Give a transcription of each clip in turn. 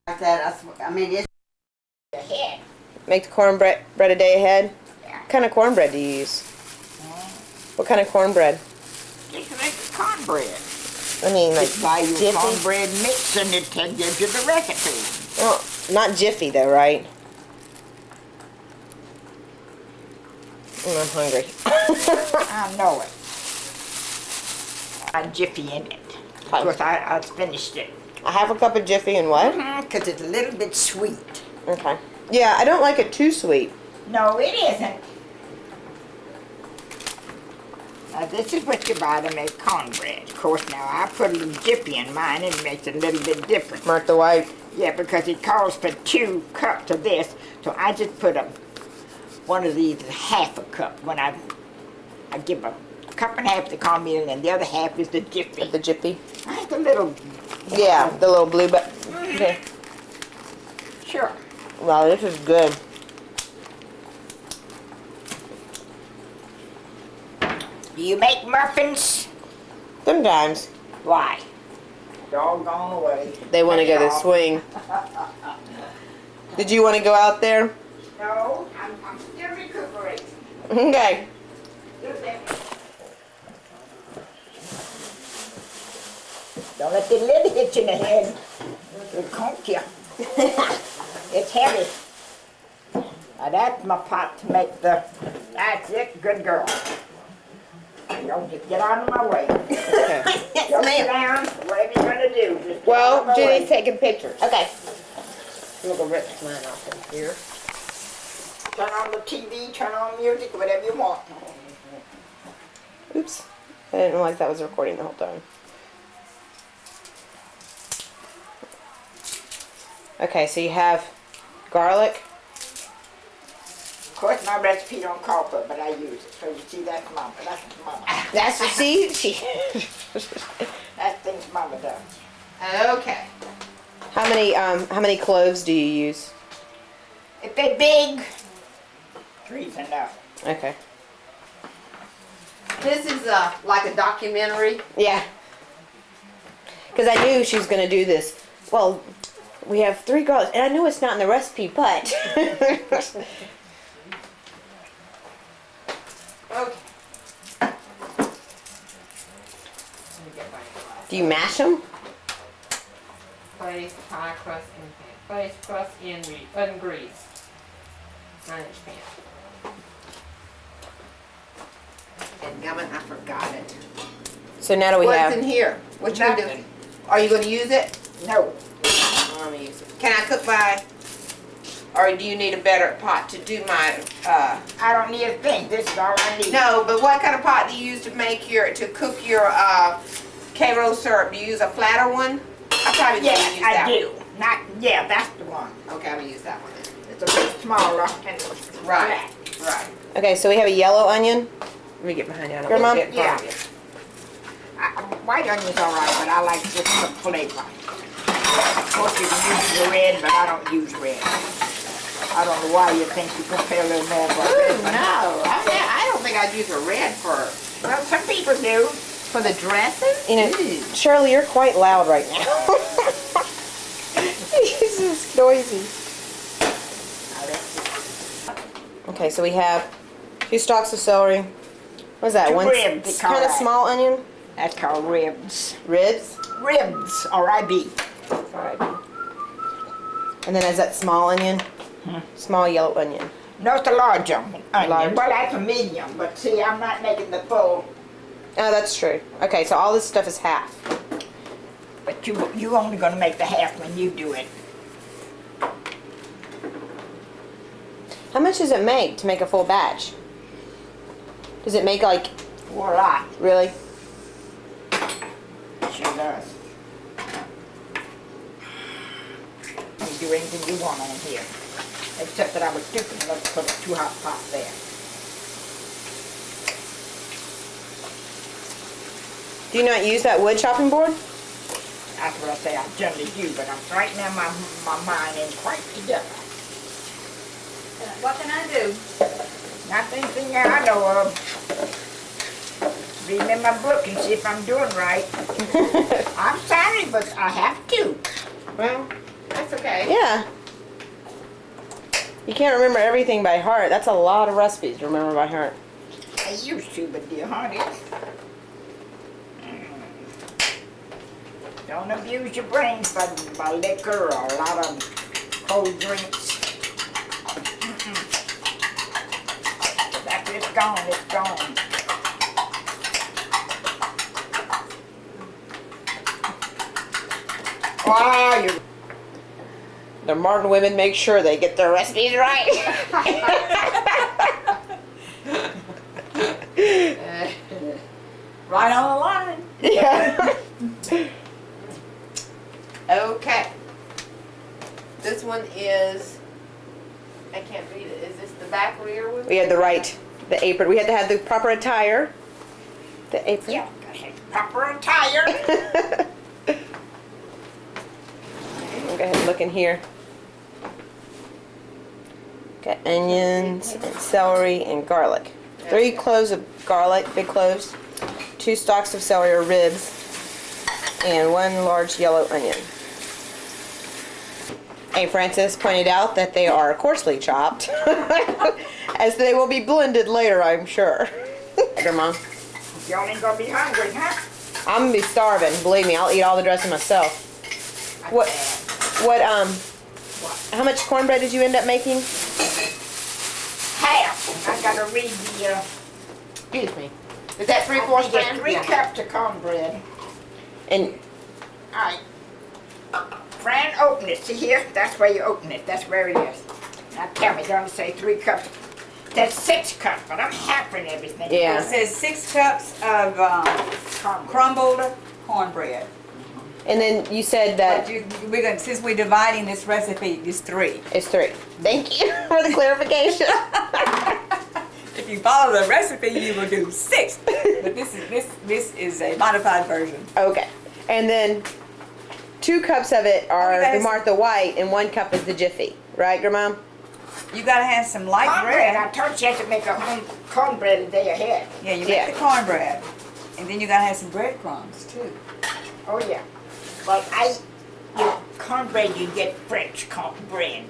Like that, I mean, it's Ahead. Make the cornbread a day ahead? Yeah. What kind of cornbread do you use? What kind of cornbread? Just make cornbread. I mean, like Just buy your Jiffy? cornbread mix and it gives you the recipe. Oh, not Jiffy though, right? I'm hungry. I know it. A Jiffy in it. Of course, I finished it. I have a cup of Jiffy and what? Because it's a little bit sweet. Okay. Yeah, I don't like it too sweet. No, it isn't. Now, this is what you buy to make cornbread. Of course, now I put a little Jiffy in mine and it makes it a little bit different. Mark the white. Yeah, because it calls for 2 cups of this, so I just put one of these half a cup. When I give a cup and a half to cornmeal, and the other half is the Jiffy. The Jiffy. I have the little. Yeah, the little blue bag. Okay. Sure. Wow, this is good. Do you make muffins? Sometimes Why? Doggone away. they want to go to the swing. Did you want to go out there? No, I'm still recuperating. Okay. Don't let the lid hit you in the head. It'll conk you. It's heavy. Now that's my pot to make that's it, good girl. Don't just get out of my way. Okay. Just sit down, whatever you're gonna do. Just get out of Well, my Judy's way. taking pictures. Okay. We'll go rip mine off in here. Turn on the TV, turn on music, whatever you want. Oops. I didn't realize that was recording the whole time. Okay, so you have garlic. Of course, my recipe don't call for it, but I use it. So you see, that's mama. That's mama. That's what she. That's things mama does. Okay. How many cloves do you use? If they're big, 3's enough. Okay. this is like a documentary. Yeah. Because I knew she was going to do this. Well, we have 3 garlics, and I know it's not in the recipe, but. Okay. Do you mash them? Place pie crust in pan. Place crust in ungreased. 9-inch pan. And gummit, I forgot it. So now do we What's have. in here? What you gonna do? Nothing. Are you gonna use it? No. I'm gonna use it. Can I cook my? Or do you need a better pot to do my? I don't need a thing. This is all I need. No, but what kind of pot do you use to make to cook your K-Rose syrup? Do you use a flatter one? I probably gonna Yes, use that I do. Yeah, that's the one. one. Okay, I'm gonna use that one then. It's a bit smaller and Right, flat. right. Okay, so we have a yellow onion. Let me get behind you. I don't Grandma? want to get in front Yeah. of you. White onion's all right, but I like just the flavor. Of course, you can use the red, but I don't use red. I don't know why you think you can pay a little more for red. Ooh, no, I don't think I'd use a red for Well, some people do. the dressing. You know, Shirley, you're quite loud right now. This is noisy. Okay, so we have 2 stalks of celery. What is that? 2 One ribs, they call kind of that. small onion? That's called ribs. Ribs? Ribs, R-I-B. Alright. And then is that small onion? Small yellow onion. No, it's a large onion. Large? Well, that's a medium, but see, I'm not making the full. Oh, that's true. Okay, so all this stuff is half. But you only gonna make the half when you do it. How much does it make to make a full batch? Does it make like, For a lot. really? Sure does. You do anything you want on here. Except that I was thinking, let's put a 2 hot pot there. Do you not use that wood chopping board? That's what I say I generally do, but right now my mind ain't quite together. What can I do? Not anything that I know of. Read in my book and see if I'm doing right. I'm sorry, but I have to. Well, That's okay. Yeah. You can't remember everything by heart. That's a lot of recipes to remember by heart. I used to, but dear honey. Don't abuse your brains by liquor or a lot of cold drinks. After it's gone, it's gone. Wow, you. The Martin women make sure they get their recipes right. Right on the line. Yeah. Okay. This one is, I can't read it. Is this the back rear one? We had the apron. We had to have the proper attire. The apron. Yeah, gotta have proper attire. Go ahead and look in here. Got onions and celery and garlic. 3 cloves of garlic, big cloves. 2 stalks of celery or ribs. And 1 large yellow onion. Aunt Frances pointed out that they are coarsely chopped, as they will be blended later, I'm sure. Grandma, Y'all ain't gonna be hungry, huh? I'm gonna be starving. Believe me, I'll eat all the dressing myself. What? How much cornbread did you end up making? Half. I gotta read the. Excuse me. Is that 3/4 Get pan? 3 cups of cornbread. And All right. Fran, open it. See here? That's where you open it. That's where it is. Now tell me, don't say 3 cups. That's 6 cups, but I'm halving everything. Yeah. It says 6 cups of Cornbread. crumbled cornbread. and then you said But that we're gonna, since we're dividing this recipe, it's 3. it's 3. Thank you for the clarification. If you follow the recipe, you will do 6. But this is a modified version. Okay. And then 2 cups of it are Okay, the guys. Martha White, and 1 cup is the Jiffy. Right, Grandma? You gotta have some light Cornbread. I bread. told you you had to make a home cornbread a day ahead. Yeah, you Yeah. make the cornbread, and then you gotta have some breadcrumbs too. Oh yeah. Well, cornbread you get French cornbread.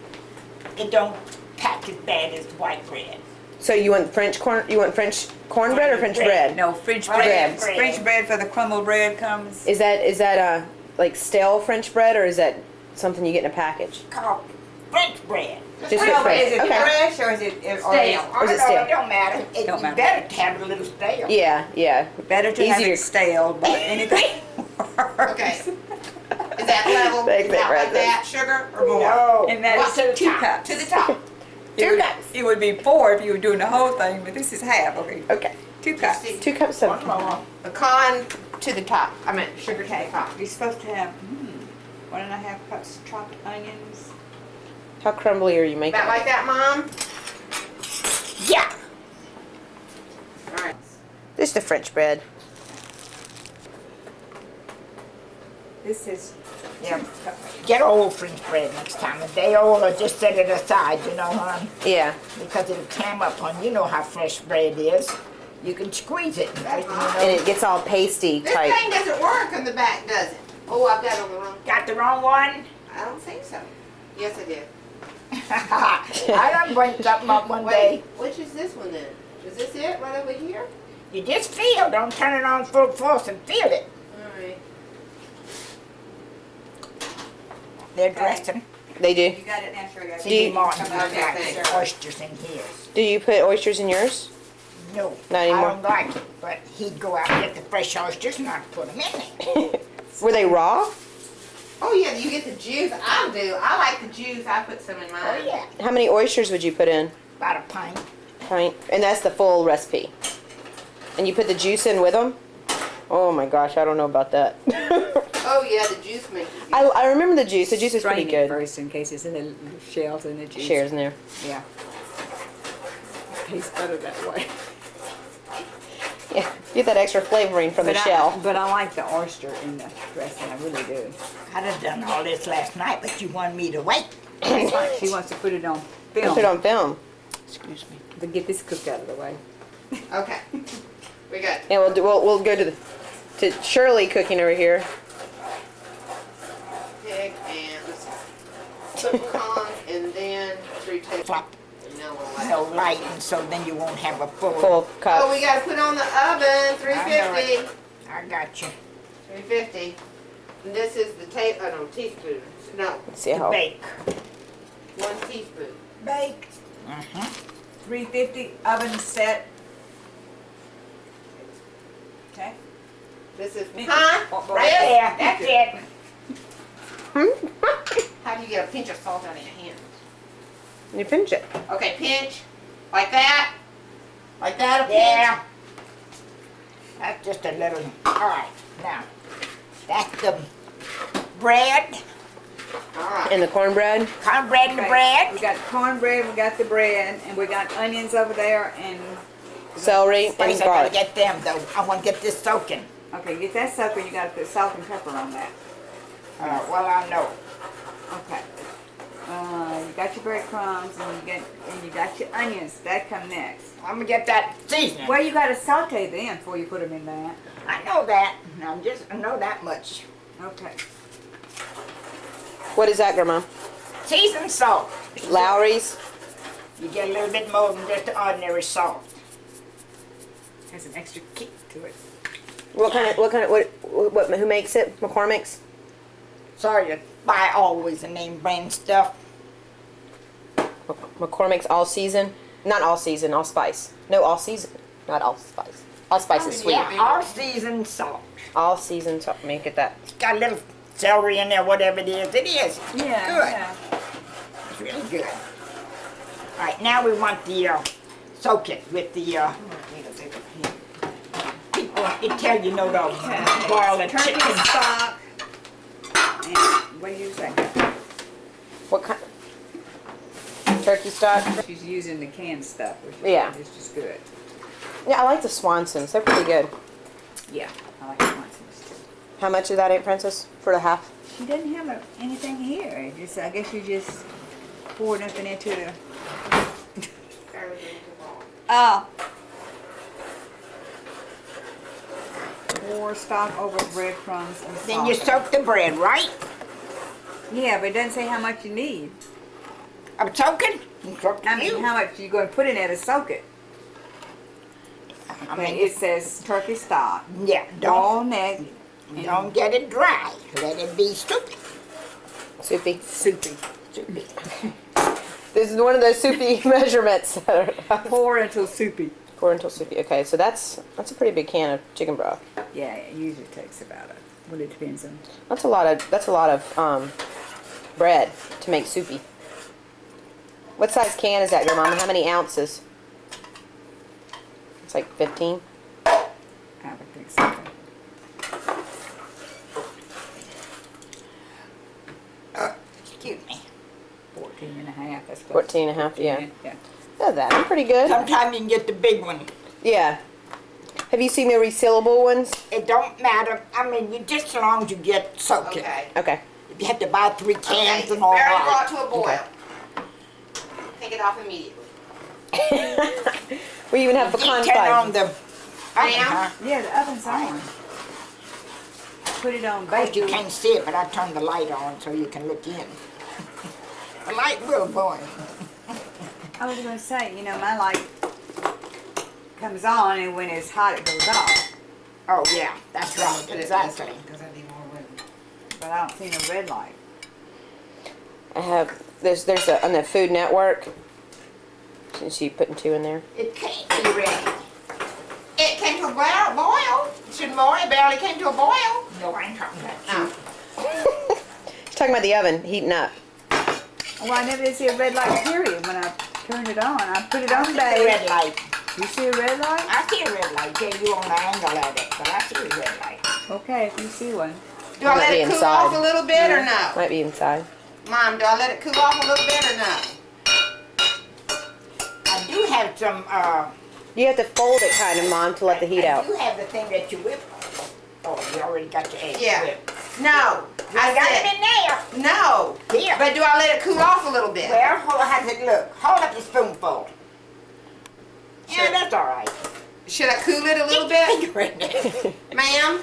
It don't pack as bad as white bread. So you want French cornbread or French bread? No, French Bread. bread. French bread for the crumbled bread comes. Is that like stale French bread, or is that something you get in a package? Called French bread. Just No, get but fresh. is it Okay. fresh or is it Stale. Oh, Or is it no, stale? it don't matter. Don't You matter. better have it a little stale. Yeah, yeah. better to have Easier. it stale, but anything works. Okay. Is that level? Thanks, Is that Aunt like Frances. that, sugar, or more? No. And that What's is to the 2 top? cups. To the top. It 2 would- cups. It would be 4 if you were doing the whole thing, but this is half. Okay, Okay. 2 cups. See. 2 cups One of. more. Pecan to the top. I meant sugar to the top. You're supposed to have 1.5 cups chopped onions. How crumbly are you making? About like that, Mom? Yeah. All right. This is the French bread. This is Yeah. Get old French bread next time. If they old, or just set it aside, you know, hon, Yeah. because it'll clam up on. You know how fresh bread is. You can squeeze it, right? You And know. it gets all pasty This type. thing doesn't work on the back, does it? Oh, I've got it on the wrong. Got the wrong one? I don't think so. Yes, I did. I done bring something up one day. Wait, which is this one then? Is this it right over here? You just feel. Don't turn it on full force and feel it. All right. They're dressing. They do. You got it now, sure. Got it. C.D. Martin Okay, got thanks. oysters in his. Do you put oysters in yours? No, Not anymore. I don't like it. But he'd go out and get the fresh oysters and I'd put them in there. Were they raw? Oh yeah, you get the juice. I do. I like the juice. I put some in mine. Oh yeah, How many oysters would you put in? about a pint. Pint. And that's the full recipe. And you put the juice in with them? Oh my gosh, I don't know about that. Oh yeah, the juice makes it. I remember the juice. The juice is pretty Strain it good. first in case it's in the shells and the juice. Shares in there. Yeah. Tastes better that way. Yeah, get that extra flavoring from the shell. But I like the oyster in the dressing. I really do. I'd have done all this last night, but you wanted me to wait. She wants to put it on film. Put it on film. Excuse me. But get this cooked out of the way. Okay. We good. Yeah, we'll go to Shirley cooking over here. Pig and let's put pecans and then 3 tablespoons. No, No lighting, so then you won't have a full. Full cup. Oh, we gotta put on the oven, 350. I got you. 350. And this is the teaspoon. No, Let's see how. Bake. 1 teaspoon. Bake. 350 oven set. Okay. This is, Huh? Right Yeah, that's it. How do you get a pinch of salt out of your hand? You pinch it. Okay, pinch. Like that. Like that, a pinch. Yeah. That's just a little. All right, now that's the bread, All right. And the cornbread. cornbread and the bread. We got cornbread, we got the bread, and we got onions over there, and Celery and First, I gotta garlic. get them though. I want to get this soaking. okay, get that soaking. You got to put salt and pepper on that. Well, I know. Okay. You got your breadcrumbs, and you got your onions. That come next. I'm gonna get that seasoning. Well, you got to saute them before you put them in that. I know that. I know that much. Okay. What is that, Grandma? Seasoned salt. Lowry's. You get a little bit more than just the ordinary salt. Has an extra kick to it. What who makes it? McCormick's? Sorry to buy always the name brand stuff. McCormick's all season. Not all season, all spice. No, all season. Not all spice. All spice is sweet. Yeah, all seasoned salt. All season, so make it that. It's got a little celery in there, whatever it is. It is. Yeah. Good. Yeah. It's really good. All right, now we want the soak it with the people. It tell you no dog boil the Turkey chicken. stock. And what do you say? What kind? Turkey stock. She's using the canned stuff, which Yeah. is just good. Yeah, I like the Swansons. They're pretty good. Yeah, I like the Swansons too. How much of that, Aunt Princess? For the half? She doesn't have anything here. It just, I guess you just pour nothing into the. Oh. Pour stock over breadcrumbs and salt. Then you soak the bread, right? Yeah, but it doesn't say how much you need. I'm soaking. It's up to I mean, you. how much you going to put in there to soak it? I Okay, mean, it says turkey stock. yeah, don't All neck. don't get it dry. Let it be soupy. Soupy. Soupy. Soupy. This is one of those soupy measurements. Pour until soupy. Pour until soupy. Okay, so that's a pretty big can of chicken broth. Yeah, it usually takes about well, it depends on. That's a lot of bread to make soupy. What size can is that, your mama? How many ounces? It's like 15. I would think so. Excuse me. 14 and a half. That's close. 14 and a half, yeah. Yeah. Yeah, that's pretty good. Sometimes you can get the big one. Yeah. Have you seen the resealable ones? It don't matter. I mean, you just as long as you get soaking. Okay. Okay. If you have to buy 3 Okay. cans and all Barely that. brought to a boil. Okay. Take it off immediately. We even have You pecan turn on pie. the oven, huh? Yeah, the oven's on. Put it on Of course, bake. you can't see it, but I turned the light on so you can look in. The light will burn. I was going to say, my light comes on, and when it's hot, it goes off. Oh, yeah, that's right, exactly. But I don't see no red light. I have, there's on the Food Network. Is she putting 2 in there? It can't be ready. It came to a boil. It shouldn't boil. It barely came to a boil. No, I ain't talking about Oh. you. She's talking about the oven heating up. Well, I never did see a red light, period, when I turned it on. I put it I on, see the babe. red light. You see a red light? I see a red light. Yeah, you on the angle at it, but I see a red light. Okay, if you see one. Do I Might let be it cool inside. off a little bit or no? Might be inside. Mom, do I let it cool off a little bit or no? I do have some, You have to fold it kind of, Mom, to let the heat I out. do have the thing that you whip. Oh, you already got your eggs Yeah. whipped. No. I got it said in there. no. Here. But do I let it cool off a little bit? Well, how does it look? Hold up the spoonful. Sure. Yeah, that's all right. Should I cool it a little bit? Finger in there. Ma'am?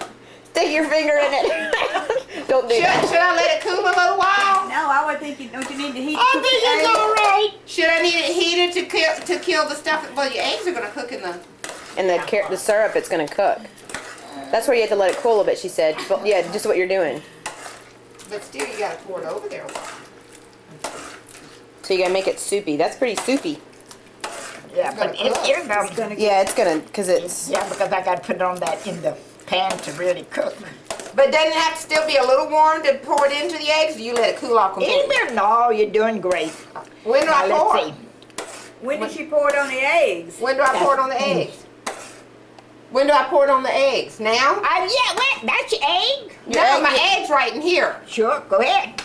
Stick your finger in it. Don't do Should that. I let it cool a little while? No, I would think don't you need to heat I think it's all right. Should I need it heated to kill the stuff? Well, your eggs are gonna cook in the. And the syrup, it's gonna cook. That's where you have to let it cool a bit, she said. But yeah, just what you're doing. But still, you gotta pour it over there. So you gotta make it soupy. That's pretty soupy. Yeah, but it's gonna. Yeah, it's gonna, cause it's. Yeah, because I got to put it on that in the pan to really cook. But doesn't it have to still be a little warm to pour it into the eggs? Or you let it cool off completely? Anyway, no, you're doing great. When do I Now, pour? let's see. When did she pour it on the eggs? When do I pour it on the eggs? When do I pour it on the eggs? Now? Yeah, wait, that's your egg? No, my egg's right in here. Sure, go ahead.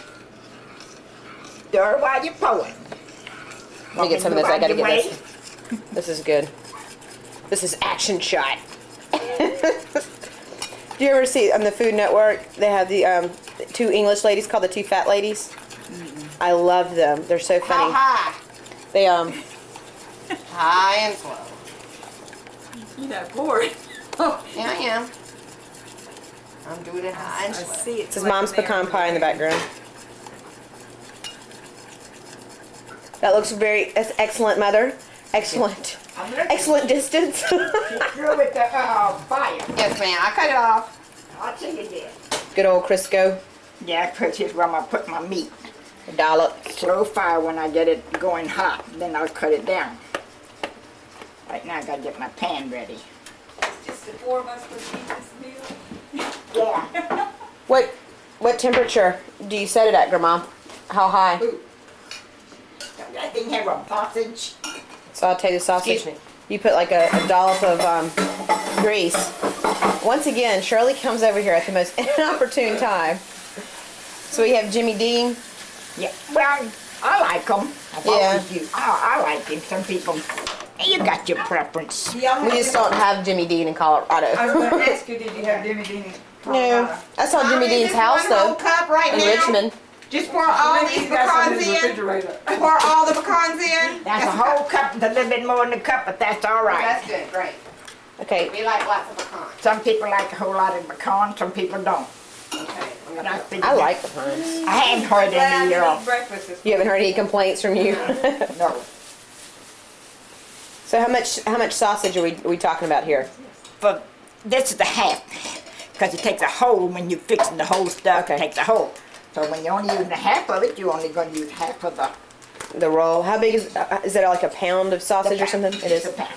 Stir while you're pouring. Let me get some of this. I gotta Walking get your this. This is good. This is action shot. Do you ever see on the Food Network, they have the two English ladies called the two fat ladies? I love them. They're so How funny. high? They High and slow. You not pour it. Oh, Yeah, I am. I'm doing it high I and slow. see it. This is Mom's pecan pie in the background. That looks that's excellent, Mother. Excellent. Excellent distance. Through with the fire. Yes, ma'am. I cut it off. I'll tell you this. Good old Crisco. Yeah, because here's where I'm going to put my meat. A dollop. Slow fire when I get it going hot. Then I'll cut it down. Right now I got to get my pan ready. Just the four of us would eat this meal. Yeah. What temperature do you set it at, Grandma? How high? I think have a sausage. Saute the sausage. Excuse me. You put like a dollop of grease. Once again, Shirley comes over here at the most inopportune time. So we have Jimmy Dean. Yeah. Well, I like them. I've always used. I like them. Some people. You got your preference. We just don't have Jimmy Dean in Colorado. I was going to ask you, did you have Jimmy Dean? No. I saw Jimmy Dean's house One whole though cup right in now. Richmond. Just pour all these pecans in. Pour all the pecans in. That's a whole cup, a little bit more than a cup, but that's all right. That's good. Great. Okay. We like lots of pecans. Some people like a whole lot of pecan, some people don't. Okay. But I, think I like the puns. I haven't heard any. Breakfast this You haven't heard any complaints from you? No. So how much sausage are we talking about here? But this is the half, because it takes a whole when you're fixing the whole stuff. Okay. It takes a whole. So when you're only using a half of it, you're only going to use half of The roll. How big is it? Like a pound of sausage or something? It is. the pound.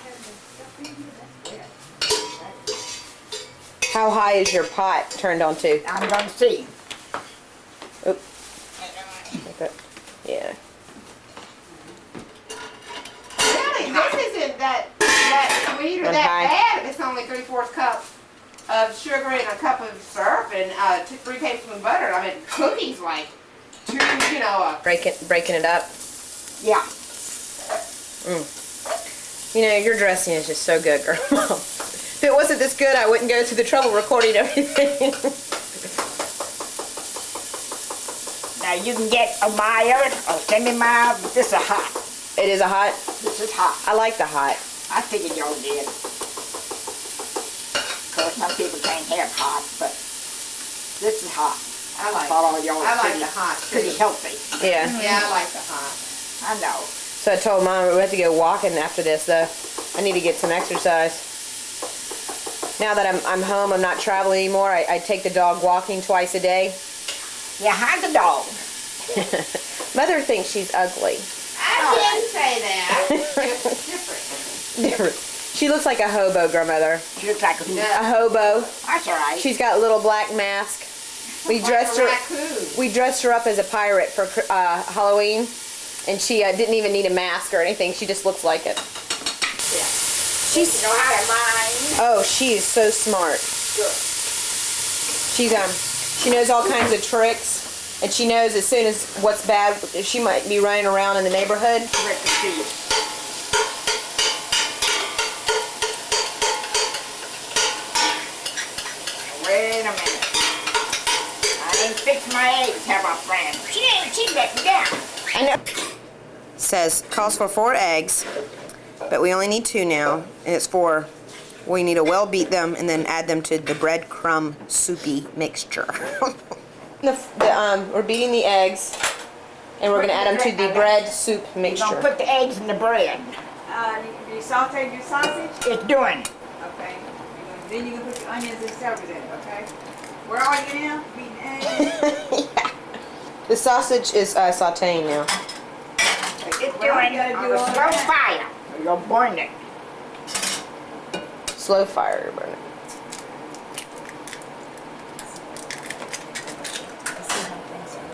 How high is your pot turned on to? I'm going to see. Oop. Like that. Yeah. Really, this isn't that sweet or Run that high. bad. It's only 3/4 cup of sugar and a cup of syrup and 3 tablespoons of butter. I mean, cookies like 2, you know. Breaking it up. Yeah. You know, your dressing is just so good, girl. If it wasn't this good, I wouldn't go through the trouble recording everything. Now you can get a mild or semi-mild, but this is hot. It is a hot. This is hot. I like the hot. I figured y'all did. Because some people can't have hot, but this is hot. I like. thought all y'all I were like the hot pretty too. healthy. Yeah. Yeah, I like the hot. I know. So I told Mom we have to go walking after this, though. I need to get some exercise. Now that I'm home, I'm not traveling anymore. I take the dog walking twice a day. Yeah, how's the dog? Mother thinks she's ugly. I didn't say that. It's different. She looks like a hobo, grandmother. She looks like a hoot. Yeah. A hobo. That's all right. She's got a little black mask. We Like dressed a her. raccoon. We dressed her up as a pirate for Halloween, and she didn't even need a mask or anything. She just looks like it. She's know how to mind. Oh, she is so smart. She knows all kinds of tricks, and she knows as soon as what's bad, she might be running around in the neighborhood. Wait to see. Wait a minute. I ain't fixed my eggs, have I, friend? She let me down. I know. Says calls for 4 eggs, but we only need 2 now, and it's 4. We need to well beat them and then add them to the breadcrumb soupy mixture. We're beating the eggs. And we're gonna add them to the bread soup You're mixture. gonna put the eggs in the bread. You sauteed your sausage? It's doing. Okay. Then you can put your onions and celery in it, okay? Where are you now? Beating eggs? Yeah. The sausage is sauteing now. It's Well, doing you gotta on do a all slow that. fire. You'll burn it. Slow fire burn it.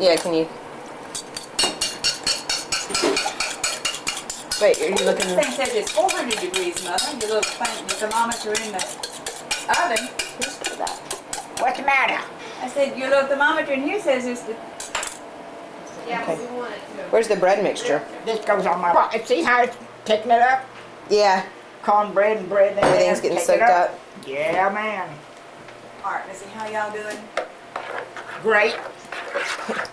Yeah, can you? Wait, are you looking? This thing says it's 400 degrees, Mother. Your little thing, the thermometer in the oven. Who's for that? What's the matter? I said, your little thermometer in here says it's the... Yeah, Okay. but we want it to. Where's the bread mixture? This goes on my pot. See how it's picking it up? Yeah, Cornbread and bread and everything's getting pick it soaked up. Yeah, man. All right, let's see how y'all doing. Great.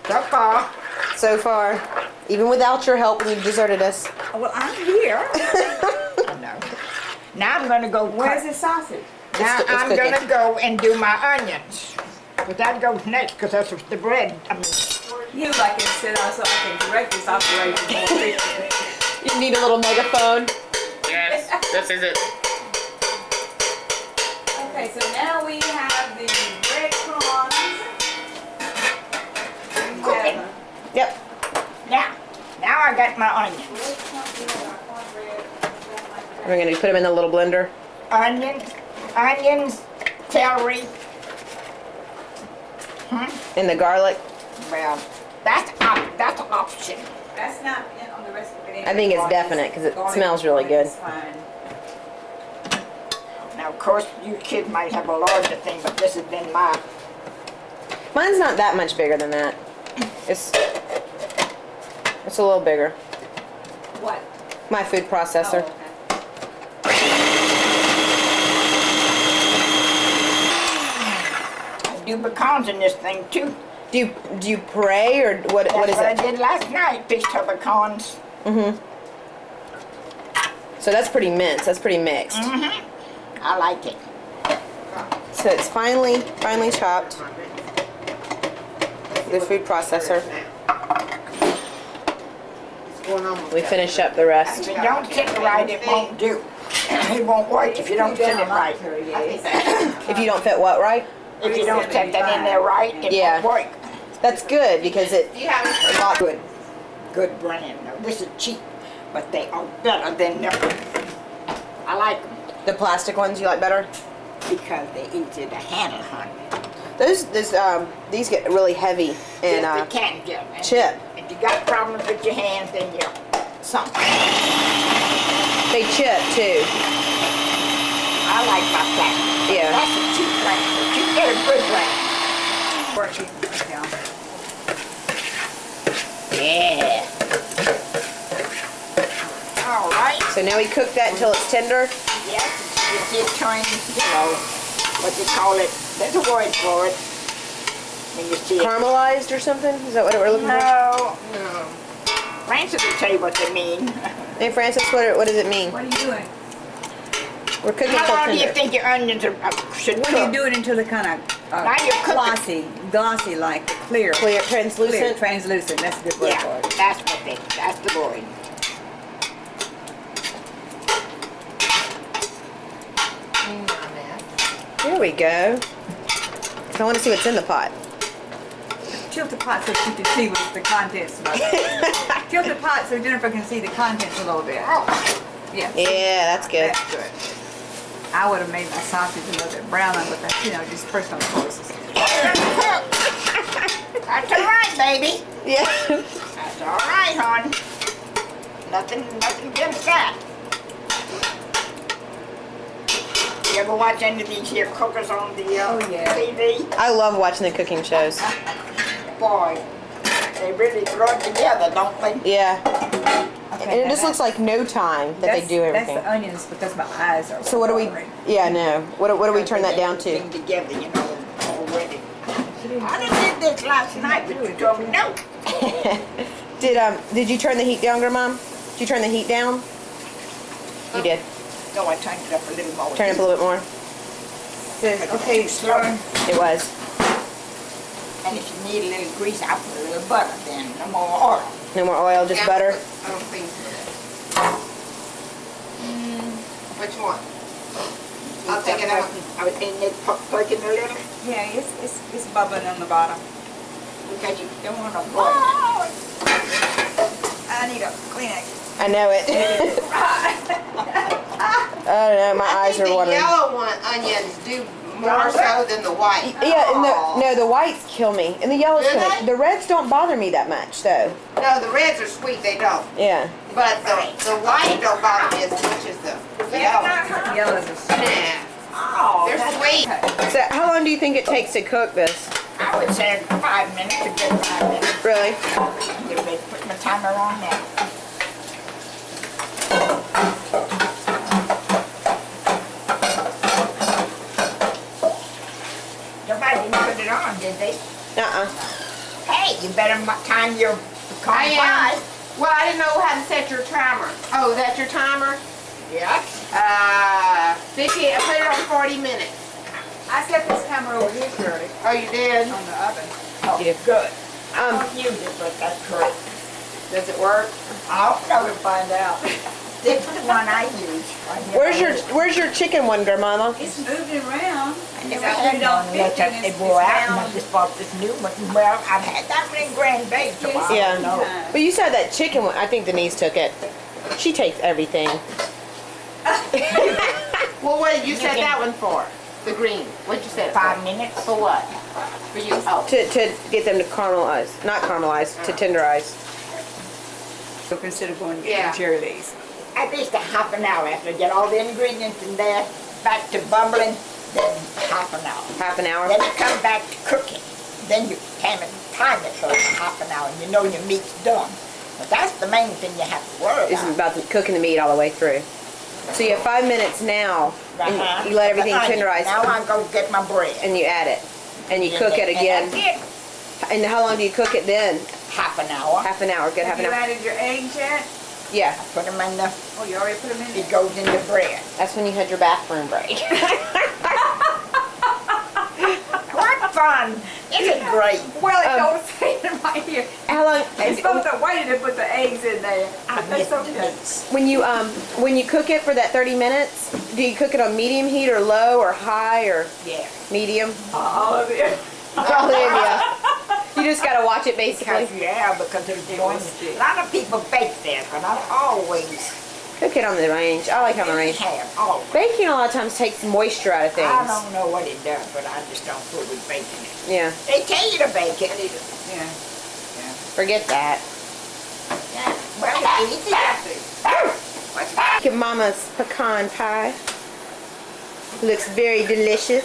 So far. So far, even without your help when you deserted us. Well, I'm here. No. Now I'm gonna go Where's cut. the sausage? Now It's I'm cooking. gonna go and do my onions. But that goes next because that's the bread. I mean, You like it sit out so I can direct this operation more efficiently. You need a little megaphone. Yes, this is it. Okay, so now we have the breadcrumbs. We Cooking. have Yep. now I got my onions. We're gonna put them in the little blender. Onions, celery. And the garlic. Well, that's an option. That's not in on the recipe. I think it's definite 'cause it smells really good. Is fine. Now, of course, you kids might have a larger thing, but this has been my. Mine's not that much bigger than that. It's a little bigger. What? My food processor. Oh, okay. I do pecans in this thing too. Do you pray or what? That's What is what I it? did last night. Fished her pecans. So that's pretty minced. That's pretty mixed. I like it. So it's finely chopped. The food processor. What's going on with We that? finish up the rest. If you don't sit it right, it won't do. It won't work if you don't sit it right. If you don't fit what right? If you don't set that in there right, it Yeah. won't work. That's good because it. Do you have any? a lot- Good brand. Now, this is cheap, but they are better than them. I like them The plastic ones you like better? because they're easy to handle, honey. These get really heavy and Yes, they can get. And chip. If you got problems with your hands, then you're something. They chip too. I like my plastic. Yeah. That's a cheap plastic. You get a good brand. Working. Yeah. Yeah. All right. So now we cook that until it's tender. Yes, you see it turning, you know, what you call it. There's a word for it. When you see it. Caramelized or something? Is that what we're looking for? No. No. Francis will tell you what they mean. Hey Francis, what does it mean? What are you doing? We're cooking How till long do you tender. think your onions should What cook? are you doing until they're kind of Now you're cooking. glossy like clear. Clear, Clear, translucent. translucent. That's a good word for Yeah, it. that's the word. Hang on, man. There we go. I want to see what's in the pot. Tilt the pot so she can see what the contents are. Tilt the pot so Jennifer can see the contents a little bit. Oh, Yeah. Yeah, that's good. That's good. I would have made my sausage a little bit browner, but that's, just personal choices. that's all right, baby. Yeah. That's all right, hon. Nothing against that. You ever watch any of these here cookers on the Oh, yeah. TV? I love watching the cooking shows. Boy, they really throw it together, don't they? Yeah. Okay, And it now just looks like no time that they do everything. That's the onions because my eyes are So what do we? watering. Yeah, no. What do we turn that down to? Everything together, you know, already. I done did this last night, but you told me no. Did you turn the heat down, Grandma? Did you turn the heat down? You did. No, I turned it up a little more. Turn it up a little bit more. Says, okay, Slow. It was. And if you need a little grease, I'll put a little butter then, no more oil. No more oil, just Yeah, butter? I don't think so. Which one? I'll take it out. And it working a little? Yeah, it's bubbling on the bottom. Because you don't want to boil. I need a Kleenex. I know it. Oh no, my eyes are I watering. think the yellow onions do more so than the white. Yeah, and the whites kill me, and the yellows Do kind they? of. The reds don't bother me that much, though. No, the reds are sweet, they don't. Yeah. But the white don't bother me as much as the yellow. Yellows are sweet. Yeah, Oh, they're sweet. So, how long do you think it takes to cook this? I would say 5 minutes, a good 5 minutes. Really? Get ready to put my timer on now. Nobody didn't put it on, did they? Hey, you better time your corn I pie. am. Well, I didn't know how to set your timer. Oh, that's your timer? Yes. 50, I put it on 40 minutes. I set this camera over here, Shirley, Oh, you did? on the oven. Oh, good. I Um, don't use it, but that's correct. Does it work? I'll know We'll it. find out. This is the one I use. Where's your chicken one, Grandmama? It's moving around. I never I had put it on one unless 50 and it it's wore out, and I down. just bought this new one. Well, I've had that one in Grand Bay, so I Yeah. don't know. But you said that chicken one. I think Denise took it. She takes everything. Well, what did you set can- that one for? The green. What'd you set it 5 for? minutes. For what? For you? Oh. To get them to caramelize. Not caramelize, to tenderize. So consider going to Yeah. get Shirley's. At least a half an hour after I get all the ingredients in there, back to bubbling, then half an hour. Half an hour. Then it comes back to cooking. Then you time it for half an hour, and you know your meat's done. But that's the main thing you have to worry Is about. about cooking the meat all the way through. So you have 5 minutes now, and Uh-huh. you let everything But tenderize, Now I go get my bread. and you add it, and you cook it And again. that's it. And how long do you cook it then? Half an hour. Half an hour. Good, half Have an you hour. added your eggs yet? Yeah, Put them in the, Oh, you already put them in it there? goes in the bread. that's when you had your bathroom break. What fun! Isn't it great? Well, it don't say it right here. How long? You're supposed to wait and put the eggs in there. I But miss that's the okay. meats. When you cook it for that 30 minutes, do you cook it on medium heat or low or high or Yeah. medium? All of it. All in, yeah. You just gotta watch it basically. Because there's going, a lot of people bake there, but I always Cook it on the range. I like it on the range. have, always. Baking a lot of times takes moisture out of I things. don't know what it does, but I just don't fool with baking it. Yeah, They tell you to bake it. Yeah. forget that. Yeah. Well, it's easy. Look at Mama's pecan pie. Looks very delicious.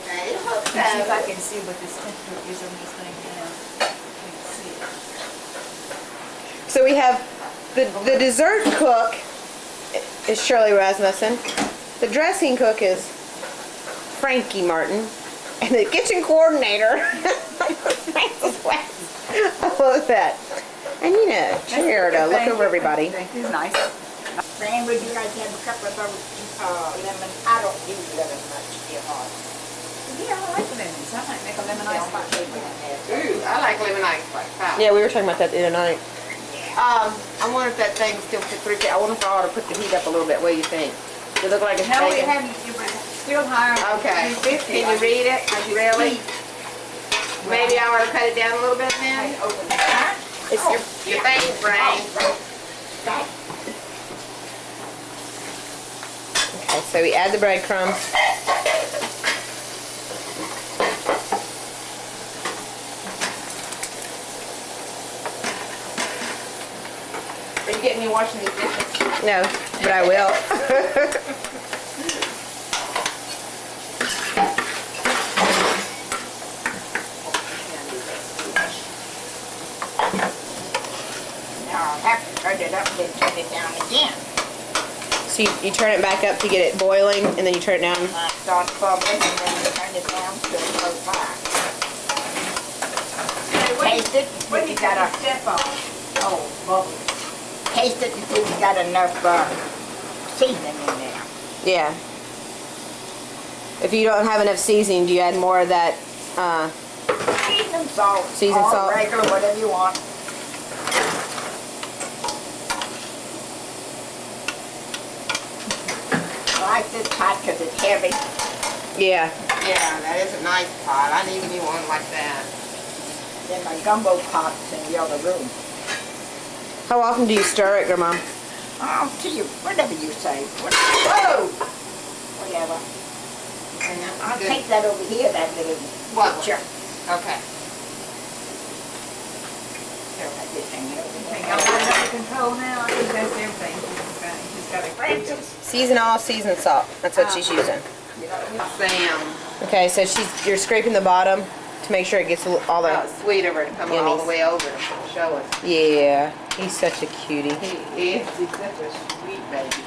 Okay, I hope Let's see if I so. can see what this temperature is on this thing now. Let's see. So we have the dessert cook is Shirley Rasmussen. The dressing cook is Frankie Martin. And the kitchen coordinator Francis West. I love that. And you know, chair to look over everybody. Thank you. Nice. Fran, would you like to have a couple of those lemon? I don't use lemon much, dear heart. Yeah, I like lemons. I might make a lemon ice pie. Ooh, I like lemon ice pie. Yeah, we were talking about that the other night. I wonder if that thing's still for 3 I wonder if I ought to put the heat up a little bit. What do you think? Does it look like it's No, it baking? hadn't. It was still higher. Okay. 350. Can you read it? Really? Maybe I ought to cut it down a little bit then? Open it. It's your thing, Frank. Okay, so we add the breadcrumbs. Are you getting me washing these dishes? No, but I will. Now I'll have to turn it up, then turn it down again. So you turn it back up to get it boiling, and then you turn it down. Start bubbling, and then you turn it down to it goes by. Taste it, What if do you you got got a, to step on? oh, bubble. Taste it and see if you got enough seasoning in there. Yeah. If you don't have enough seasoning, do you add more of that? Season salt. Seasoned or salt. regular, whatever you want. like this pot because it's heavy. Yeah. Yeah, that is a nice pot. I need me one like that. Then my gumbo pot's in the other room. How often do you stir it, Grandma? Oh, to you, whatever you say. Whoa! Whatever. And I'll Good. take that over here, that little What? picture. Okay. Here, I just hang it over Okay, there. y'all got it under control now. I think that's everything. She's got it. Francis, Season all, season salt. That's what she's using. Sam. Okay, so you're scraping the bottom to make sure it gets all the. Oh, sweet of her to come all the Yummies. way over to show us. Yeah, he's such a cutie. He is. He's such a sweet baby.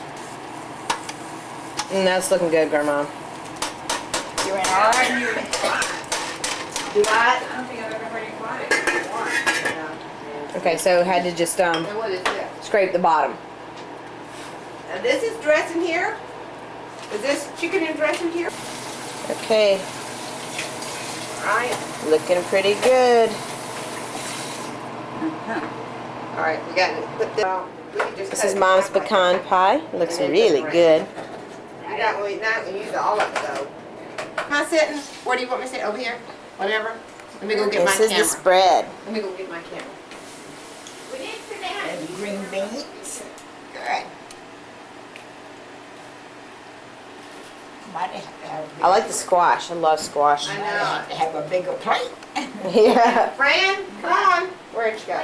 And that's looking good, Grandma. you in all right? Do I? I don't think I've ever heard you quiet. Okay, so had to just And what is this? scrape the bottom. Now this is dressing here. Is this chicken and dressing here? Okay, Alright. looking pretty good. Alright, we got to put this. We can just This cut is it Mom's half like pecan that. pie. Looks And then really put it good. You got we not gonna use all of it though. Am I sitting? Where do you want me to sit? Over here? Whatever. Let me go get my This is camera. the spread. Let me go get my camera. We didn't sit down. And green beans. Good. Might have to have I like the squash. I love squash. I might know. have to have a bigger plate. Yeah. Fran, come on. Where'd you go?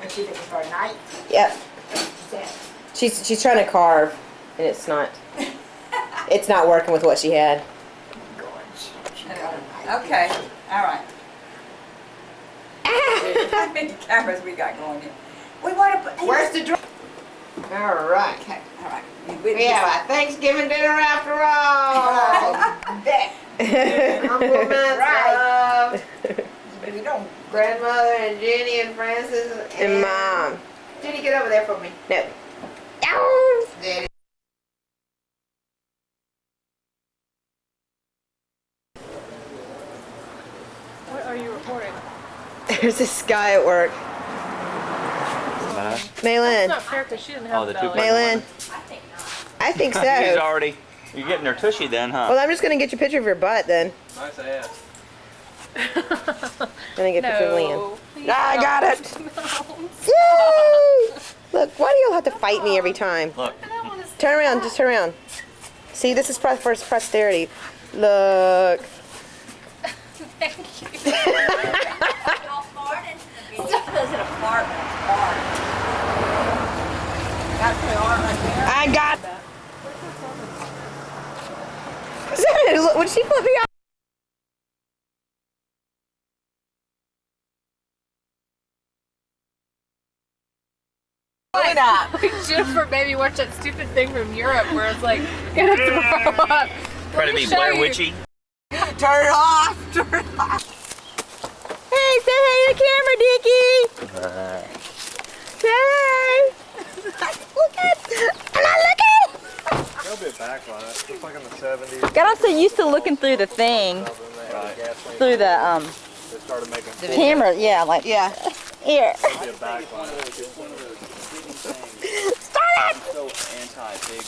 But she looking for a knife. Yep. She's trying to carve, and it's not working with what she had. She got a knife. Okay, all right. How many cameras we got going in? We want to put. Where's the drink? Alright. Okay, all right. We have a Thanksgiving dinner after all. That, Uncle Matt's Right. love. we don't. Grandmother and Jenny and Francis And Mom. Jenny, get over there for me. No. Ow! Jenny. What are you reporting? There's this guy at work. It's Maylin. not fair because she didn't have Oh, the the two belly. Maylin. I think He's so. already. You're getting her tushy then, huh? Well, I'm just gonna get your picture of your butt then. Nice ass. Gonna get a picture of Leanne. No. please Ah, I got don't. it. No. Yay! Look, why do y'all have to fight me every time? Look. I don't want to Turn around, just turn around. See, this is for posterity. Look. thank you. I got. Look, would she flip me off? Jennifer made me watch that stupid thing from Europe where it's like, gonna throw up. Try to be Blair Witchy. Turn it off. Turn it off. Hey, say hey to the camera, Dickie. Hey. Look at. I'm not looking. There'll be a backlash. It's like in the 70s. Got so used to looking through the thing, through the They started making camera. Yeah, like Yeah. here. there'll be a backlash. So anti-big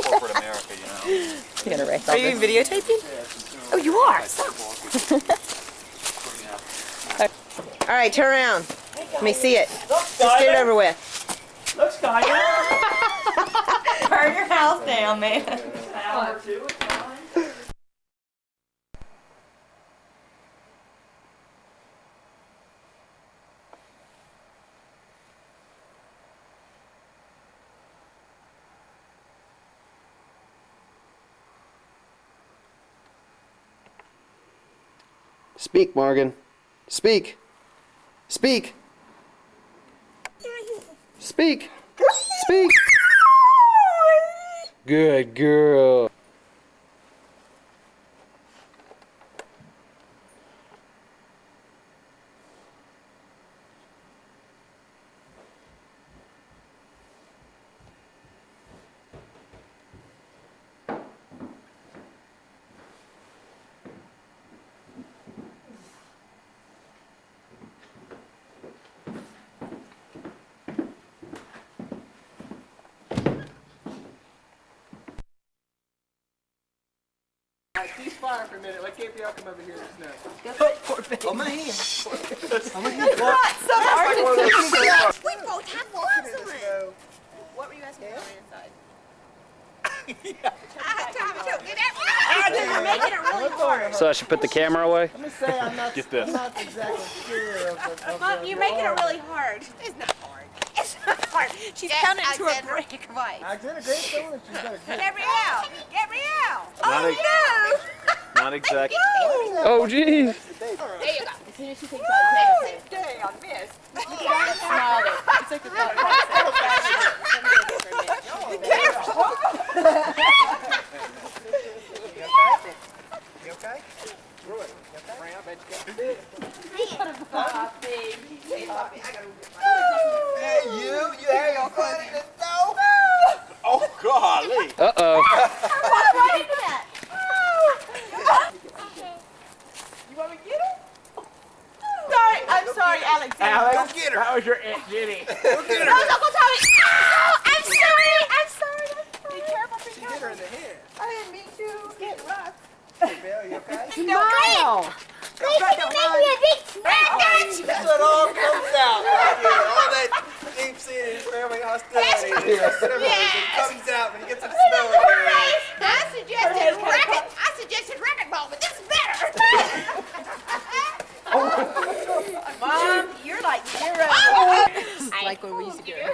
corporate America, you know. You're gonna wreck all Are you this. videotaping? Oh, you are. All right, turn around. Let me see it. Just get it over with. Turn your house down, man. Speak, Morgan. Speak. Speak. Speak. Speak. Good girl. fire for a minute. Let Gabrielle come over here and snow. Oh, my hand. We both have gloves on. What were you asking for inside? You're making it really hard. So I should put the camera away? Let me say I'm not, Get this. I'm not exactly sure of Mom, you're making it really hard. It's not hard. It's not hard. She's counting to a break of ice. Alexander Grace told us she's got a good. Gabrielle! Gabrielle! Not Oh, ex- no! Not exactly. Oh, geez. There you go. As soon as she takes out the tape. Dang, I missed. Small it. It's like the You okay? Roy, you okay? Ray, I bet you Hey, you had your foot in the snow? Oh, golly. Uh-oh. Sorry, I'm sorry, Alexander. Go get her. How was your Aunt Jenny? No, Uncle Tommy. Oh, I'm sorry. I'm sorry. Be careful, be Hit her in the head. I didn't mean to. It's getting rough. Gabrielle, you okay? Smile. That's what all comes out right here. All that deep-seated family hostility. It comes out when you get some snow in your eyes. I suggested racquetball, but this is better. Mom, you're like zero. Like when we used to do it.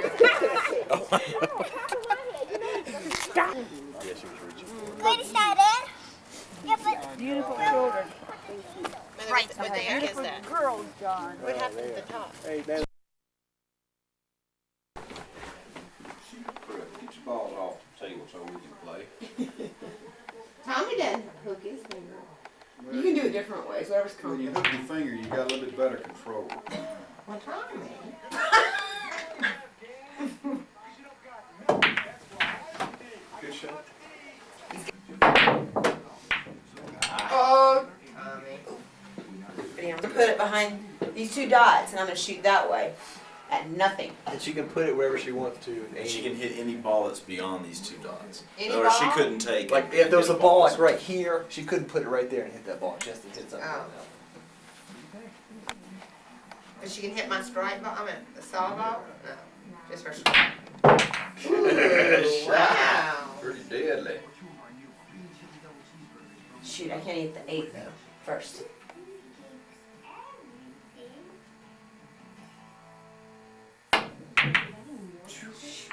Beautiful children. Right, what the heck is that? Girls, John. What happened at the top? Hey, man. Get your balls off the table so we can play. Tommy doesn't hook his finger. You can do it different ways, whatever's When you comfortable. hook your finger, you got a little bit better control. Well, Tommy. Good shot. Oh, I'm gonna put it behind these two dots, and I'm gonna shoot that way at nothing. And she can put it wherever she wants to. And she can hit any ball that's beyond these two dots. Any Or she ball? couldn't take Like it. if there was a ball like right here, she couldn't put it right there and hit that ball just to hit something. Oh. But she can hit my strike ball, I mean, the saw ball? No, just her strike. Good shot. Wow. Pretty deadly. Shoot, I can't hit the 8 though. First.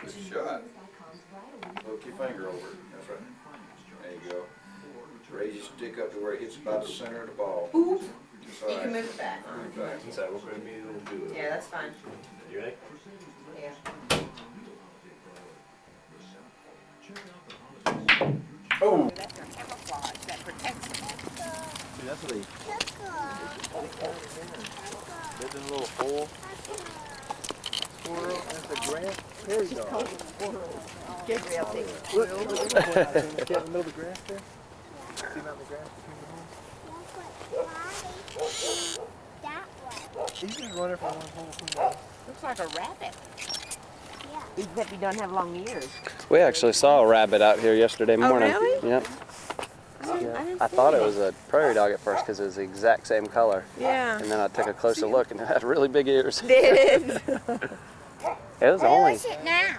Good shot. Hook your finger over it. That's right. There you go. Raise your stick up to where it hits about the center of the ball. Ooh. Just You like can move it back. move back. So we're going to be able to do it. Yeah, that's fine. You ready? Yeah. Oh! See, that's what he. Lives in a little hole. Squirrel. That's a grass prairie dog. Gabrielle, take it. Look, look, look. See in the middle of the grass there? See him out in the grass between the holes? He's just running from one hole to another. Looks like a rabbit. Except he doesn't have long ears. We actually saw a rabbit out here yesterday morning. really? Yep. I thought it was a prairie dog at first because it was the exact same color. Yeah. And then I took a closer look and it had really big ears. Did. It was only. it now?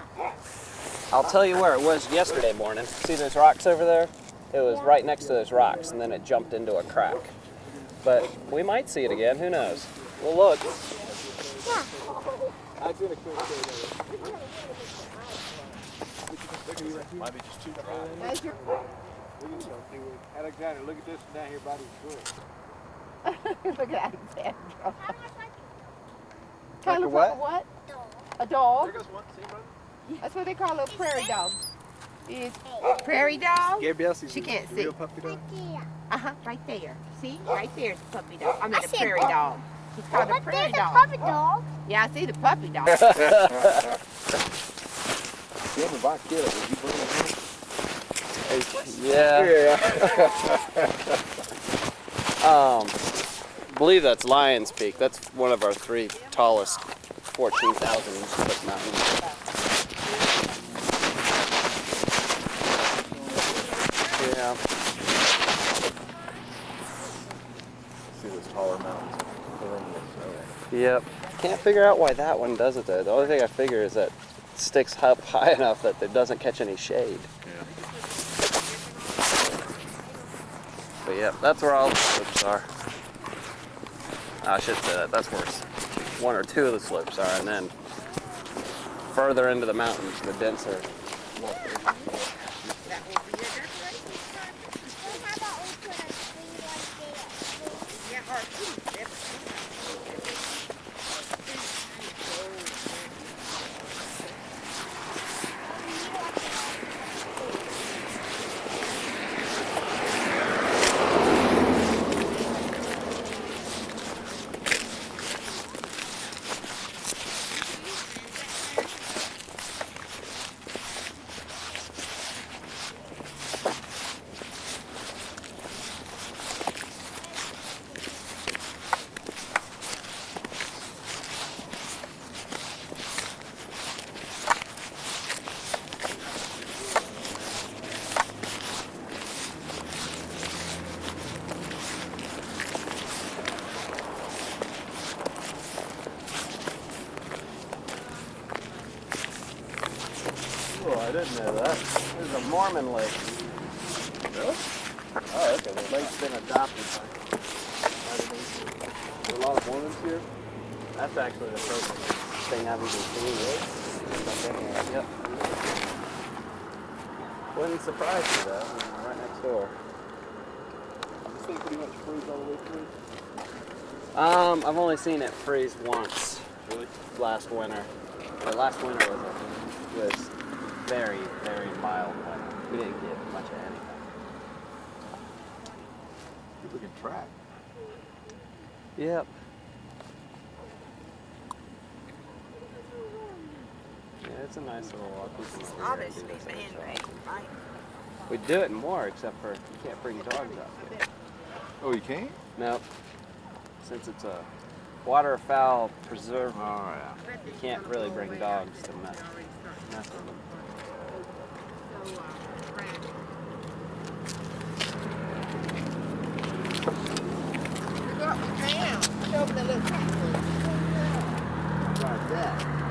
I'll tell you where it was yesterday morning. See those rocks over there? It was right next to those rocks and then it jumped into a crack. But we might see it again. Who knows? We'll look. Might be just too dry. Alexander, look at this down here by these brooks. Look at Alexander. Like a what? What? A dog. There goes one. See, brother? That's what they call a prairie dog. Is prairie dog? Gabrielle sees She the can't real see. puppy dog. Right there. See? Right there's the puppy dog. I mean the prairie dog. He's called a prairie dog. Yeah, I see the puppy dog. Yeah, if I kill it, would you bring it in? Yeah. Believe that's Lion's Peak. That's one of our 3 tallest 14,000 foot mountains. Yeah. Yep. Can't figure out why that one does it though. The only thing I figure is that it sticks up high enough that it doesn't catch any shade. Yeah. But yeah, that's where all the slopes are. I should say that. That's where one or two of the slopes are, and then further into the mountains, the denser. Oh, I didn't know that. There's a Mormon lake. Really? Oh, okay. The lake's been adopted by a lot of Mormons here. That's actually the first thing I've even seen. Yep. Wouldn't surprise me though. Right next door. This thing pretty much freeze all the way through. I've only seen it freeze once. Really? Last winter. But last winter was very, very mild winter. We didn't get much of anything. People can track. Yep. Yeah, it's a nice little walk. Obviously man-made, right? We do it more, except for you can't bring dogs out here. Oh, you can't? Nope. Since it's a waterfowl preserve, Oh, yeah. you can't really bring dogs to mess with them.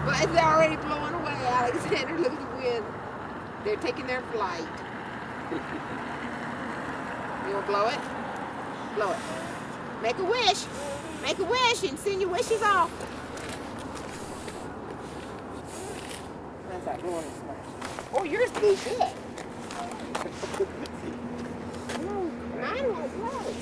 But it's already blowing away, Alexander. Look at the wind. They're taking their flight. You want to blow it? Blow it. Make a wish. Make a wish and send your wishes off. That's that blowing smash. Oh, yours blew good. No, mine won't blow.